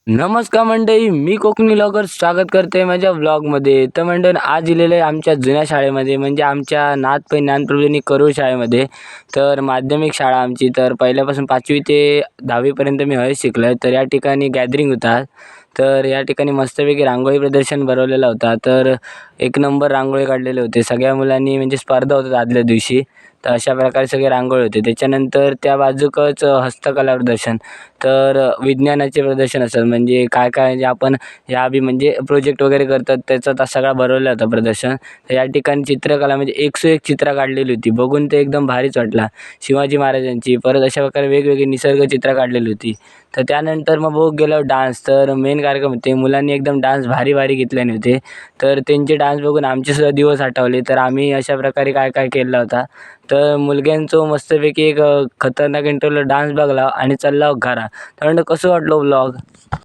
नमस्कार मंडळी, मी कोकणी ब्लॉगर स्वागत करते माझ्या व्लॉगमध्ये. तर मंडळी आज दिलेलं आहे आमच्या जुन्या शाळेमध्ये, म्हणजे आमच्या नाथपै ज्ञानप्रबोधिनी करूळ शाळेमध्ये. तर माध्यमिक शाळा आमची, तर पहिल्यापासून 5वी ते 10वीपर्यंत मी हळद शिकलो आहे. तर या ठिकाणी गॅदरिंग होता. तर या ठिकाणी मस्तपैकी रांगोळी प्रदर्शन भरवलेला होता. तर एक नंबर रांगोळी काढलेले होते सगळ्या मुलांनी, म्हणजे स्पर्धा होतात आदल्या दिवशी. तर अशा प्रकारे सगळे रांगोळी होते. त्याच्यानंतर त्या बाजूकच हस्तकला प्रदर्शन, तर विज्ञानाचे प्रदर्शन असेल, म्हणजे काय काय म्हणजे आपण ह्या बी म्हणजे प्रोजेक्ट वगैरे करतात त्याचा सगळा भरवला होता प्रदर्शन. तर या ठिकाणी चित्रकला म्हणजे 101 चित्र काढलेली होती, बघून ते एकदम भारीच वाटला. शिवाजी महाराजांची, परत अशा प्रकारे वेगवेगळी निसर्ग चित्र काढलेली होती. तर त्यानंतर मग बघू गेलो डान्स, तर मेन कार्यक्रम होते, मुलांनी एकदम डान्स भारी भारी घेतल्याने होते. तर त्यांचे डान्स बघून आमचे सुद्धा दिवस आठवले. तर आम्ही अशा प्रकारे काय काय केला होता. तर मुलग्यांचं मस्तपैकी एक खतरनाक इंटरव्ह्यूला डान्स बघला आणि चालला घरा. तर कसं वाटलं व्लॉग?